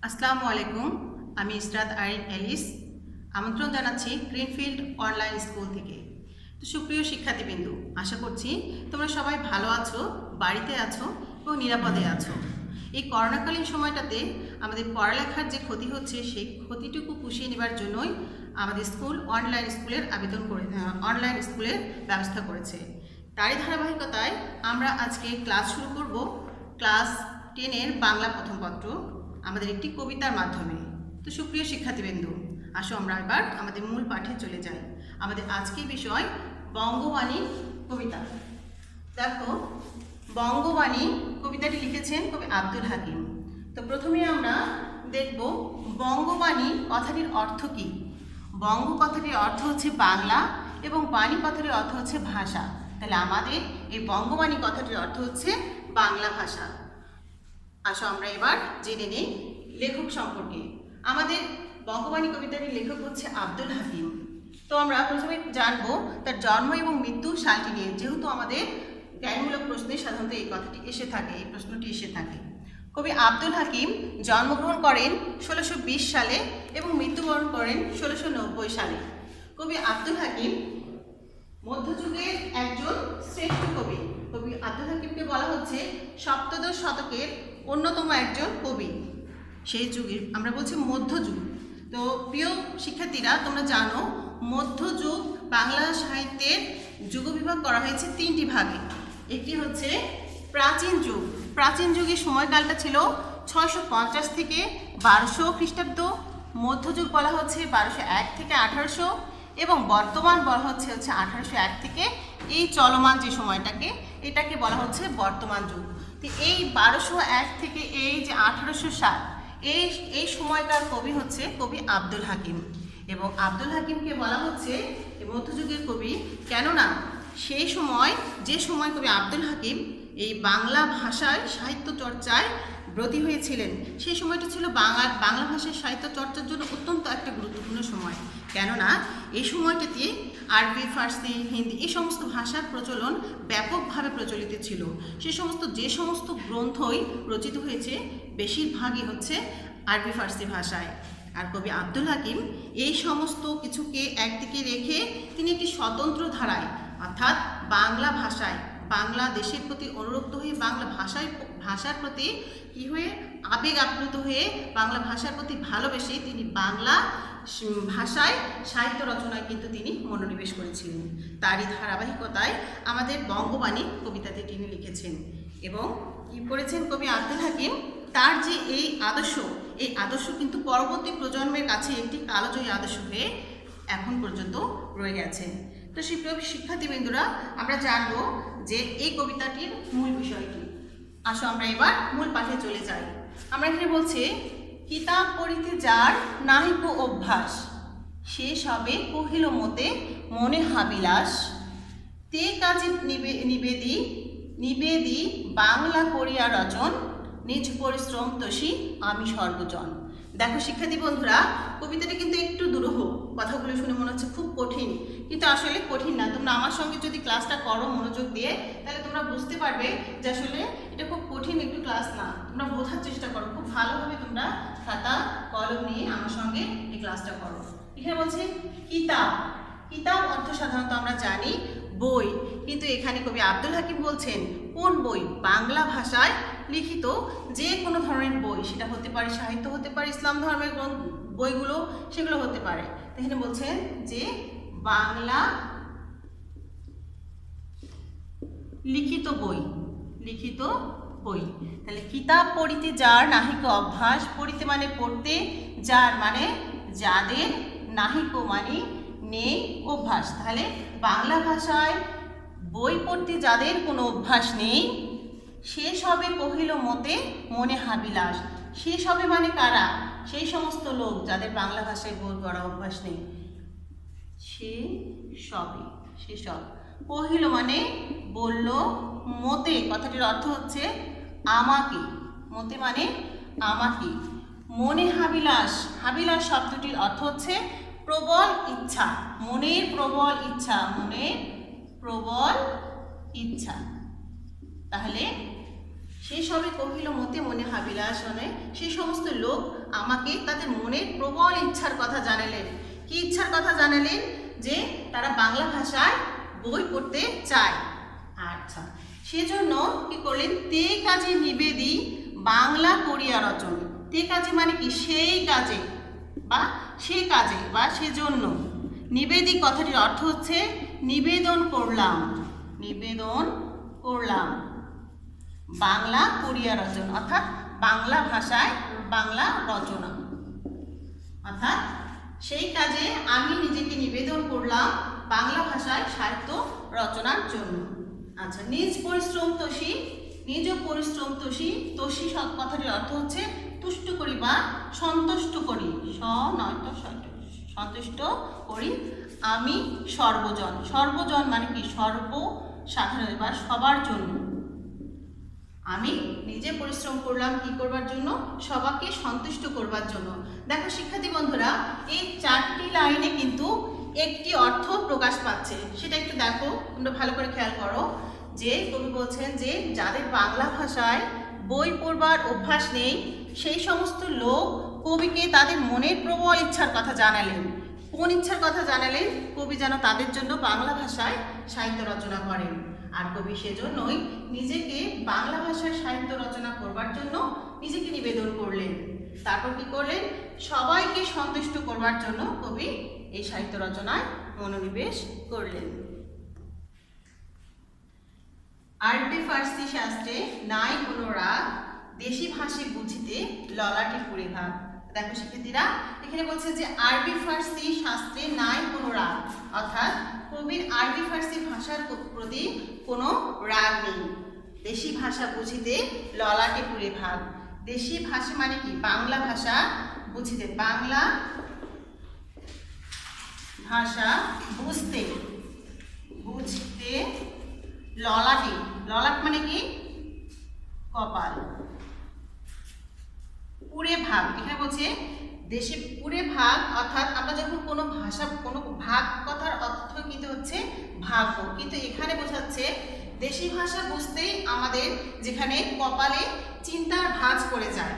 আসসালামু আলাইকুম। আমি ইসরাত আরিন এলিস আমন্ত্রণ জানাচ্ছি গ্রিনফিল্ড অনলাইন স্কুল থেকে। তো সুপ্রিয় শিক্ষার্থীবৃন্দু, আশা করছি তোমরা সবাই ভালো আছো, বাড়িতে আছো এবং নিরাপদে আছো। এই করোনাকালীন সময়টাতে আমাদের পড়ালেখার যে ক্ষতি হচ্ছে সেই ক্ষতিটুকু পুষিয়ে নেবার জন্যই আমাদের স্কুল অনলাইন স্কুলের ব্যবস্থা করেছে। তারই ধারাবাহিকতায় আমরা আজকে ক্লাস শুরু করব ক্লাস 10-এর বাংলা প্রথম পত্র আমাদের একটি কবিতার মাধ্যমে। তো সুপ্রিয় শিক্ষার্থীবৃন্দু, আসো আমরা এবার আমাদের মূল পাঠে চলে যাই। আমাদের আজকের বিষয় বঙ্গবাণী কবিতা। দেখো, বঙ্গবাণী কবিতাটি লিখেছেন কবি আব্দুল হাকিম। তো প্রথমে আমরা দেখব বঙ্গবাণী কথাটির অর্থ কী। বঙ্গ কথাটির অর্থ হচ্ছে বাংলা এবং বাণী কথাটির অর্থ হচ্ছে ভাষা। তাহলে আমাদের এই বঙ্গবাণী কথাটির অর্থ হচ্ছে বাংলা ভাষা। আসো আমরা এবার জেনে নিই লেখক সম্পর্কে। আমাদের বঙ্গবাণী কবিতাটির লেখক হচ্ছে আব্দুল হাকিম। তো আমরা প্রথমে জানবো তার জন্ম এবং মৃত্যু সালটি নিয়ে, যেহেতু আমাদের জ্ঞানমূলক প্রশ্নে সাধারণত এই কথাটি এসে থাকে, এই প্রশ্নটি এসে থাকে। কবি আব্দুল হাকিম জন্মগ্রহণ করেন 1620 সালে এবং মৃত্যুবরণ করেন 1690 সালে। কবি আব্দুল হাকিম মধ্যযুগের একজন শ্রেষ্ঠ কবি। কবি আব্দুল হাকিমকে বলা হচ্ছে সপ্তদশ শতকের অন্যতম একজন কবি। সেই যুগে আমরা বলছি মধ্যযুগ। তো প্রিয় শিক্ষার্থীরা, তোমরা জানো মধ্যযুগ বাংলা সাহিত্যের যুগবিভাগ করা হয়েছে 3টি ভাগে। একটি হচ্ছে প্রাচীন যুগ। প্রাচীন যুগের সময়কালটা ছিল 650 থেকে 1200 খ্রিস্টাব্দ। মধ্যযুগ বলা হচ্ছে 1201 থেকে 1800 এবং বর্তমান বলা হচ্ছে 1801 থেকে এই চলমান যে সময়টাকে, এটাকে বলা হচ্ছে বর্তমান যুগ। তো এই 1201 থেকে এই যে 1807 এই সময়কার কবি হচ্ছে কবি আব্দুল হাকিম। এবং আব্দুল হাকিমকে বলা হচ্ছে মধ্যযুগের কবি, কেননা সেই সময় যে সময় কবি আব্দুল হাকিম এই বাংলা ভাষায় সাহিত্য চর্চায় ব্রতী হয়েছিলেন, সেই সময়টা ছিল বাংলা ভাষায় সাহিত্য চর্চার জন্য অত্যন্ত একটা গুরুত্বপূর্ণ সময়। কেননা এই সময়টাতে আরবি, ফার্সি, হিন্দি এই সমস্ত ভাষার প্রচলন ব্যাপকভাবে প্রচলিত ছিল। যে সমস্ত গ্রন্থই রচিত হয়েছে বেশিরভাগই হচ্ছে আরবি, ফার্সি ভাষায়। আর কবি আব্দুল হাকিম এই সমস্ত কিছুকে একদিকে রেখে তিনি একটি স্বতন্ত্র ধারায়, অর্থাৎ বাংলা ভাষায়, বাংলাদেশের প্রতি অনুরক্ত হয়ে বাংলা ভাষার প্রতি কী হয়ে আবেগ আপ্লুত হয়ে বাংলা ভাষার প্রতি ভালোবেসে তিনি বাংলা ভাষায় সাহিত্য রচনায় কিন্তু তিনি মনোনিবেশ করেছিলেন। তারই ধারাবাহিকতায় আমাদের বঙ্গবাণী কবিতাতে তিনি লিখেছেন। এবং কী করেছেন কবি আব্দুল হাকিম, তার যে এই আদর্শ কিন্তু পরবর্তী প্রজন্মের কাছে একটি কালজয়ী আদর্শ হয়ে এখন পর্যন্ত রয়ে গেছে। তো শিক্ষার্থীবৃন্দুরা, আমরা জানবো যে এই কবিতাটির মূল বিষয়টি। আসো আমরা এবার মূল পাঠে চলে যাই। আমরা এখানে বলছে, কিতাব পড়িতে যার নাহিক অভ্যাস, সে সবে কহিল মতে মনে হাবিলাস, তে কাজে নিবেদি বাংলা করিয়া রচন, নিজ পরিশ্রম তোষী আমি সর্বজন। দেখো শিক্ষার্থী বন্ধুরা, কবিতাটা কিন্তু একটু দুরূহ। কথাগুলো শুনে মনে হচ্ছে খুব কঠিন, কিন্তু আসলে কঠিন না। তোমরা আমার সঙ্গে যদি ক্লাসটা করো মনোযোগ দিয়ে, তাহলে তোমরা বুঝতে পারবে যে আসলে এটা খুব কঠিন একটু ক্লাস না। তোমরা বোঝার চেষ্টা করো, খুব ভালোভাবে তোমরা খাতা কলম নিয়ে আমার সঙ্গে এই ক্লাসটা করো। এখানে বলছে কিতাব অর্থ সাধারণত আমরা জানি বই, কিন্তু এখানে কবি আব্দুল হাকিম বলছেন কোন বই? বাংলা ভাষায় লিখিত যে কোনো ধরনের বই, সেটা হতে পারে সাহিত্য, হতে পারে ইসলাম ধর্মের বইগুলো, সেগুলো হতে পারে। এখানে বলছেন যে বাংলা লিখিত বই। তাহলে কিতাব পড়িতে যার নাহিক অভ্যাস, পড়িতে মানে পড়তে, যার মানে যাদের, নাহিক মানে নেই অভ্যাস। তাহলে বাংলা ভাষায় বই পড়তে যাদের কোনো অভ্যাস নেই, সে সবে কহিল মতে মনে হাবিলাস। সে সবে মানে কারা? সেই সমস্ত লোক যাদের বাংলা ভাষায় বই পড়া অভ্যাস নেই। সে সব কহিল মানে বলল, মতে কথাটির অর্থ হচ্ছে আমাকে, মতে মানে আমাকে, মনে হাবিলাস শব্দটির অর্থ হচ্ছে প্রবল ইচ্ছা, মনের প্রবল ইচ্ছা। তাহলে সেই সবে কহিল মতে মনে হাবিলাস হনে, সেই সমস্ত লোক আমাকে তাদের মনের প্রবল ইচ্ছার কথা জানালেন। কি ইচ্ছার কথা জানালেন? যে তারা বাংলা ভাষায় বই পড়তে চায়। আচ্ছা, সেজন্য কি করলেন? তে কাজে নিবেদি বাংলা করিয়া রচন। তে কাজে মানে কি? সেই কাজে বা সে কাজে বা সেজন্য। নিবেদি কথাটির অর্থ হচ্ছে নিবেদন করলাম, নিবেদন করলাম বাংলা করিয়া রচন, অর্থাৎ বাংলা ভাষায় বাংলা রচনা। অর্থাৎ সেই কাজে আমি নিজেকে নিবেদন করলাম বাংলা ভাষায় সাহিত্য রচনার জন্য। আচ্ছা, নিজ পরিশ্রম তোষী, নিজ পরিশ্রম তোষী, তোষী কথাটির অর্থ হচ্ছে তুষ্ট করি বা সন্তুষ্ট করি, সন্তুষ্ট করি আমি সর্বজন। সর্বজন মানে কি? সর্বসাধারণ বা সবার জন্য। আমি নিজে পরিশ্রম করলাম কি করবার জন্য? সবাইকে সন্তুষ্ট করবার জন্য। দেখো শিক্ষার্থী বন্ধুরা, এই 4টি লাইনে কিন্তু একটি অর্থ প্রকাশ পাচ্ছে, সেটা একটু দেখো, তোমরা ভালো করে খেয়াল করো। যে কবি বলছেন যে যাদের বাংলা ভাষায় বই পড়বার অভ্যাস নেই সেই সমস্ত লোক কবিকে তাদের মনের প্রবল ইচ্ছার কথা জানালেন। কোন ইচ্ছার কথা জানালেন? কবি যেন তাদের জন্য বাংলা ভাষায় সাহিত্য রচনা করেন। আর কবি সেজন্যই নিজেকে বাংলা ভাষায় সাহিত্য রচনা করবার জন্য নিজেকে নিবেদন করলেন। তারপর কি করলেন? সবাইকে সন্তুষ্ট করবার জন্য কবি এই সাহিত্য রচনায় মনোনিবেশ করলেন। আরবি ফার্সি শাস্ত্রে নাই কোনো রাগ, দেশি ভাষী বুঝিতে ললাটে পুরে ভাগ। দেখো শিক্ষার্থীরা, এখানে বলছে যে আরবি ফার্সি শাস্ত্রে নাই কোনো রাগ, অর্থাৎ কবির আরবি ফার্সি ভাষার প্রতি কোনো রাগ নেই। দেশি ভাষা বুঝিতে ললাটে পুরে ভাগ। দেশি ভাষা মানে কি? বাংলা ভাষা বুঝিতে, বাংলা ভাষা বুঝতে, বুঝতে ললাটে, ললাট মানে কি? কপাল, পুরে ভাগ। এখানে বলছে দেশে পুরে ভাগ, অর্থাৎ আমরা যখন কোনো ভাষা, কোনো ভাগ কথার অর্থ কিন্তু হচ্ছে ভাগ্য, কিন্তু এখানে বোঝাচ্ছে দেশি ভাষা বুঝতেই আমাদের যেখানে কপালে চিন্তার ভাঁজ পড়ে যায়,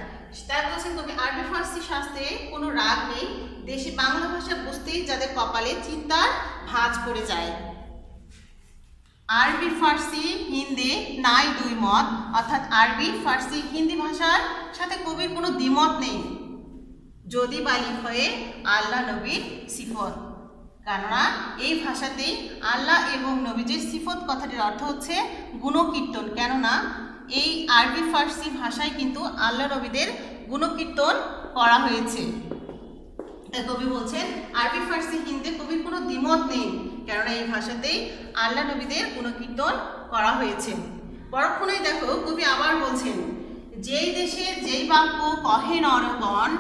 তাই বলছেন কবি আরবি ফার্সি শাস্ত্রে কোনো রাগ নেই, দেশি বাংলা ভাষা বুঝতেই যাদের কপালে চিন্তার ভাঁজ পড়ে যায়। আরবি ফার্সি হিন্দি নাই দুই মত, অর্থাৎ আরবি ফার্সি হিন্দি ভাষার সাথে কবির কোনো দ্বিমত নেই। যদি বালি হয়ে আল্লাহ নবীর সিফত, কেননা এই ভাষাতেই আল্লাহ এবং নবীজির সিফত কথাটির অর্থ হচ্ছে গুণকীর্তন, কেননা এই আরবি ফার্সি ভাষায় কিন্তু আল্লাহ নবীদের গুণকীর্তন করা হয়েছে। তাই কবি বলছেন আরবি ফার্সি হিন্দি কবির কোনো দ্বিমত নেই, কেননা এই ভাষাতেই আল্লাহ নবীদের গুণকীর্তন করা হয়েছে। পরক্ষণেই দেখো কবি আবার বলছেন যেই দেশে যেই বাক্য কহে নরগণ,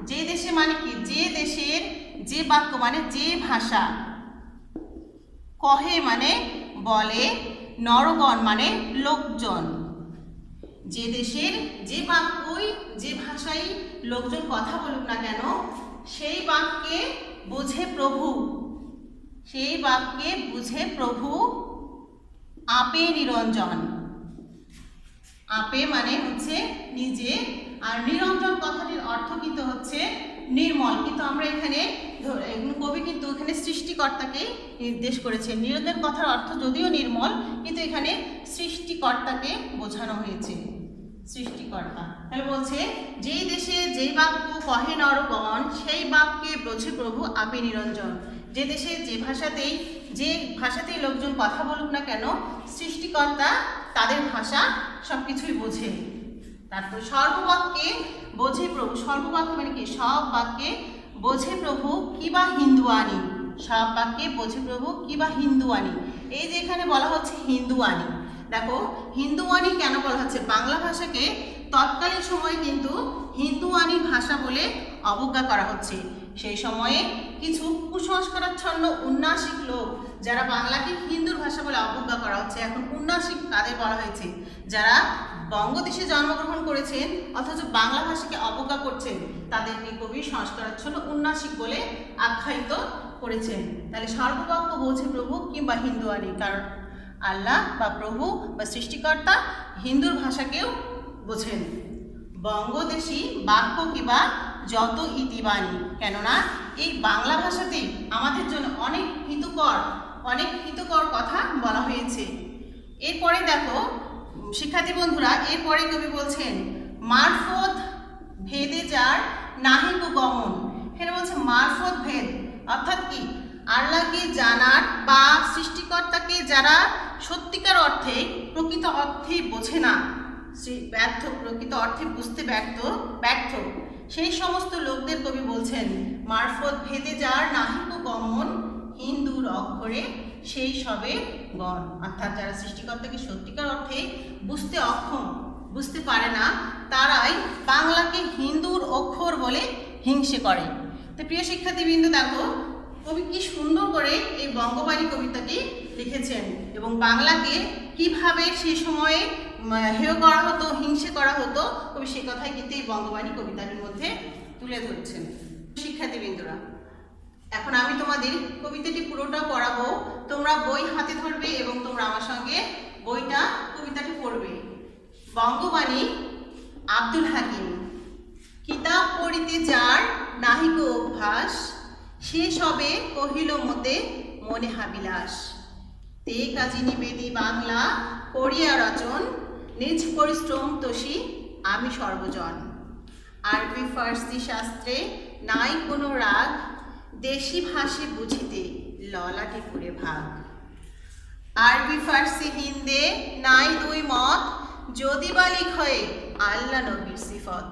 যে দেশে মানে কি? যে দেশের যে বাক্য মানে যে ভাষা, কহে মানে বলে, নরগণ মানে লোকজন। যে দেশের যে বাক্যই, যে ভাষায় লোকজন কথা বলুক না কেন, সেই বাক্যে বুঝে প্রভু, সেই বাক্যে বুঝে প্রভু আপে নিরঞ্জন। আপে মানে হচ্ছে নিজে, আর নিরঞ্জন কথাটির অর্থ কিন্তু হচ্ছে নির্মল, কিন্তু আমরা এখানে কবি কিন্তু এখানে সৃষ্টিকর্তাকে নির্দেশ করেছে। নিরঞ্জন কথার অর্থ যদিও নির্মল, কিন্তু এখানে সৃষ্টিকর্তাকে বোঝানো হয়েছে, সৃষ্টিকর্তা। তাহলে বলছে যেই দেশে যেই বাক্য কহে নরগণ, সেই বাক্যে বোঝে প্রভু আপে নিরঞ্জন। যে দেশে যে ভাষাতেই লোকজন কথা বলুক না কেন, সৃষ্টিকর্তা তাদের ভাষা সব কিছুই বোঝে। তারপর সর্ববাক্যে বোঝে প্রভু, সর্ববাক্য মানে কি? সব বাক্যে বোঝে প্রভু কিবা হিন্দুয়ানি, সব বাক্যে বোঝে প্রভু কিবা হিন্দুয়ানি। এই যে এখানে বলা হচ্ছে হিন্দুয়ানি, দেখো হিন্দুয়ানি কেন বলা হচ্ছে? বাংলা ভাষাকে তৎকালীন সময়ে কিন্তু হিন্দুয়ানি ভাষা বলে অবজ্ঞা করা হচ্ছে। সেই সময়ে কিছু কুসংস্কারাচ্ছন্ন উন্নাসিক লোক, যারা বাংলাকে হিন্দুর ভাষা বলে অবজ্ঞা করা হচ্ছে, এখন উন্নাসিক তাদের বলা হয়েছে, যারা বঙ্গদেশে জন্মগ্রহণ করেছেন অথচ বাংলা ভাষাকে অবজ্ঞা করছেন, তাদেরকে কবি সংস্কারাচ্ছন্ন উন্নাসিক বলে আখ্যায়িত করেছেন। তাহলে সর্ববাক্য বোঝে প্রভু কিংবা হিন্দুয়ানি, কারণ আল্লাহ বা প্রভু বা সৃষ্টিকর্তা হিন্দুর ভাষাকেও বোঝেন। বঙ্গদেশী বাক্য কিবা যত ইতিবাণী, কেননা এই বাংলা ভাষাতেই আমাদের জন্য অনেক হিতকর কথা বলা হয়েছে। এরপরে দেখো শিক্ষার্থী বন্ধুরা, এরপরে কবি বলছেন মারফত ভেদে যার নাহিক গমন। এখানে বলছে মারফত ভেদ, অর্থাৎ কি আল্লাহকে জানার বা সৃষ্টিকর্তাকে যারা সত্যিকার অর্থে প্রকৃত অর্থেই বোঝে না, প্রকৃত অর্থে বুঝতে ব্যর্থ সেই সমস্ত লোকদের কবি বলছেন মারফত ভেদে যার নাহিক গমন হিন্দুর অক্ষরে সেই সবে গণ। অর্থাৎ যারা সৃষ্টিকর্তাকে সত্যিকার অর্থে বুঝতে অক্ষম, বুঝতে পারে না, তারাই বাংলাকে হিন্দুর অক্ষর বলে হিংসে করে। তো প্রিয় শিক্ষার্থীবৃন্দ, দেখো কবি কি সুন্দর করে এই বঙ্গবাণী কবিতাটি লিখেছেন এবং বাংলাকে কিভাবে সেই সময়ে হেয় করা হতো, হিংসে করা হতো, কবি সে কথাই কিন্তু এই বঙ্গবাণী কবিতাটির মধ্যে তুলে ধরছেন। শিক্ষার্থীবৃন্দরা, এখন আমি তোমাদের কবিতাটি পুরোটা পড়াবো, তোমরা বই হাতে ধরবে এবং তোমরা আমার সঙ্গে কবিতাটি পড়বে। বঙ্গবাণী, আব্দুল হাকিম। কিতাব পড়িতে যার নাহিক অভ্যাস, সে সবে কহিল মতে মনে হাবিলাস। তে কাজী নিবেদি বাংলা করিয়া রচন, নিজ পরিশ্রম তোষী আমি সর্বজন। আরবি ফার্সি শাস্ত্রে নাই কোনো রাগ, দেশি ভাষে বুঝিতে ললাটে পুরে ভাগ। আরবি ফার্সি হিন্দে নাই দুই মত, যদি বা লিখয়ে আল্লাহ নবীর সিফত।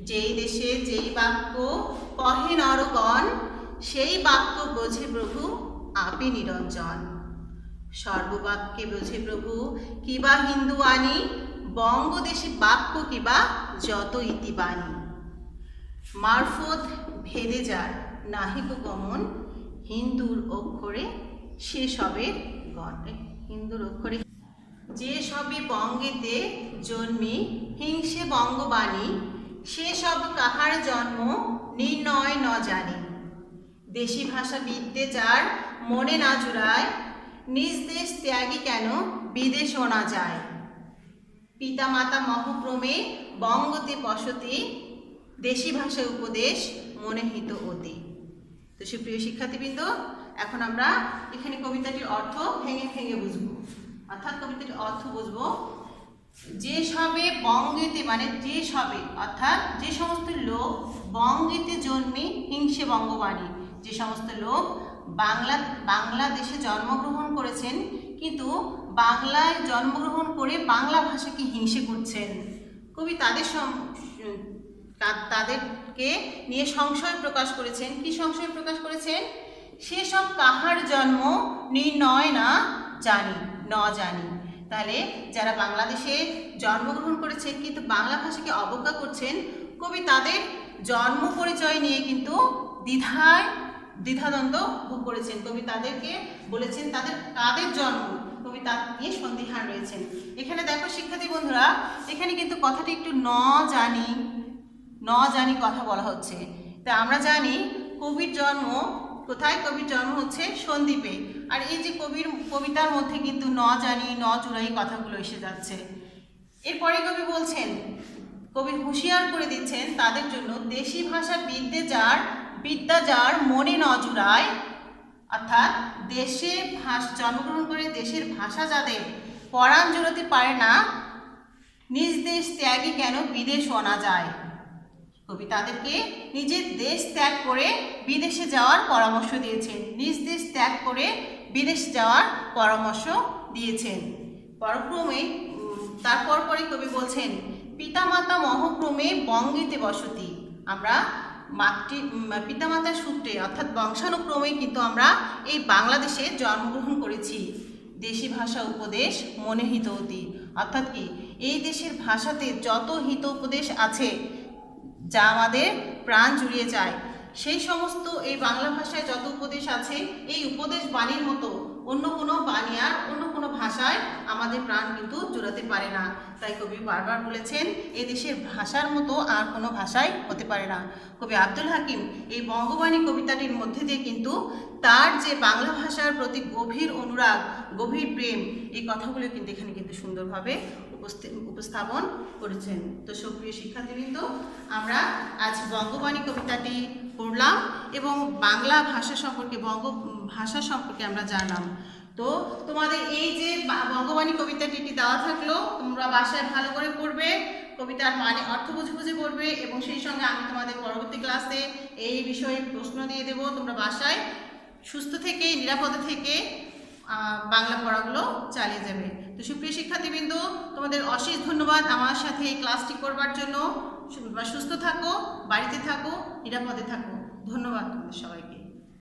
যেই দেশে যেই বাক্য কহে নরগণ, সেই বাক্য বোঝে প্রভু আপি নিরঞ্জন। সর্ববাক্যে বোঝে প্রভু কিবা হিন্দু আনি, বঙ্গদেশে বাক্য কিবা যত ইতিবাণী। মারফত ভেদে যার নাহিক গমন, হিন্দুর অক্ষরে সে সবে গণ। হিন্দুর অক্ষরে যে সবে বঙ্গেতে জন্মি, হিংসে বঙ্গবাণী, সে সব কাহার জন্ম নির্ণয় ন জানি। দেশি ভাষা বিদ্যে যার মনে না জুড়ায়, নিজ দেশ ত্যাগী কেন বিদেশ না যায়। পিতা মাতা মহক্রমে বঙ্গতে বসতি, দেশি ভাষা উপদেশ মনে হিত অতি। তো সুপ্রিয় শিক্ষার্থীবৃন্দ, এখন আমরা এখানে কবিতাটির অর্থ ভেঙে বুঝবো। অর্থাৎ কবিতাটির অর্থ বুঝবো, যে সবে বঙ্গেতে মানে যে সবে অর্থাৎ যে সমস্ত লোক বঙ্গেতে জন্মে হিংসে বঙ্গবাণী, যে সমস্ত লোক বাংলাদেশে জন্মগ্রহণ করেছেন কিন্তু বাংলায় জন্মগ্রহণ করে বাংলা ভাষাকে হিংসে করছেন, কবি তাদেরকে নিয়ে সংশয় প্রকাশ করেছেন। কি সংশয় প্রকাশ করেছেন? সেসব কাহার জন্ম নির্ণয় না জানি। তাহলে যারা বাংলাদেশে জন্মগ্রহণ করেছেন কিন্তু বাংলা ভাষাকে অবজ্ঞা করছেন, কবি তাদের জন্ম পরিচয় নিয়ে কিন্তু দ্বিধাদ্বন্দ্ব ভোগ করেছেন। কবি তাদেরকে বলেছেন তাদের জন্ম, কবি তা নিয়ে সন্দিহান রয়েছেন। এখানে দেখো শিক্ষার্থী বন্ধুরা, এখানে কিন্তু কথাটি একটু ন জানি কথা বলা হচ্ছে। তা আমরা জানি কবির জন্ম কোথায়? কবির জন্ম হচ্ছে সন্দ্বীপে। আর এই যে কবিতার মধ্যে কিন্তু ন জানি ন জুড়াই কথাগুলো এসে যাচ্ছে। এরপরে কবি বলছেন, কবি হুঁশিয়ার করে দিচ্ছেন তাদের জন্য, দেশি ভাষা বিদ্যা যার মনে ন জুড়ায়, অর্থাৎ দেশে জন্মগ্রহণ করে দেশের ভাষা যাদের পরাণ জুড়াতে পারে না, নিজ দেশ ত্যাগী কেন বিদেশ অনা যায়। কবি তাদেরকে নিজের দেশ ত্যাগ করে বিদেশে যাওয়ার পরামর্শ দিয়েছেন। নিজ দেশ ত্যাগ করে বিদেশ যাওয়ার পরামর্শ দিয়েছেন। তারপর কবি বলছেন, পিতামাতা মহক্রমে বঙ্গেতে বসতি। আমরা পিতামাতার সূত্রে অর্থাৎ বংশানুক্রমে কিন্তু আমরা এই বাংলাদেশে জন্মগ্রহণ করেছি। দেশি ভাষা উপদেশ মনে হিত অতি, অর্থাৎ কি এই দেশের ভাষাতে যত হিত উপদেশ আছে যা আমাদের প্রাণ জুড়িয়ে যায়, সেই সমস্ত এই বাংলা ভাষায় যত উপদেশ আছে, এই উপদেশ বাণীর মতো অন্য কোনো বাণী আর অন্য কোনো ভাষায় আমাদের প্রাণ কিন্তু জোড়াতে পারে না। তাই কবি বারবার বলেছেন এই দেশের ভাষার মতো আর কোনো ভাষায় হতে পারে না। কবি আব্দুল হাকিম এই বঙ্গবাণী কবিতাটির মধ্যে দিয়ে কিন্তু তার যে বাংলা ভাষার প্রতি গভীর অনুরাগ, গভীর প্রেম, এই কথাগুলো কিন্তু এখানে কিন্তু সুন্দরভাবে উপস্থাপন করেছেন। তো সুপ্রিয় শিক্ষার্থীবৃন্দ, আমরা আজ বঙ্গবাণী কবিতাটি পড়লাম এবং বাংলা ভাষা সম্পর্কে ভাষা সম্পর্কে আমরা জানলাম। তো তোমাদের এই যে বঙ্গবাণী কবিতাটি দেওয়া থাকলো, তোমরা বাসায় ভালো করে পড়বে, কবিতার মানে অর্থ বুঝে বুঝে পড়বে এবং সেই সঙ্গে আমি তোমাদের পরবর্তী ক্লাসে এই বিষয়ে প্রশ্ন দিয়ে দেবো। তোমরা বাসায় সুস্থ থেকে নিরাপদে থেকে বাংলা পড়াগুলো চালিয়ে যাবে। তো সুপ্রিয় শিক্ষার্থীবৃন্দ, তোমাদের অশেষ ধন্যবাদ আমার সাথে এই ক্লাসটি করবার জন্য। সুস্থ থাকো, বাড়িতে থাকো, নিরাপদে থাকো। ধন্যবাদ তোমাদের সবাইকে।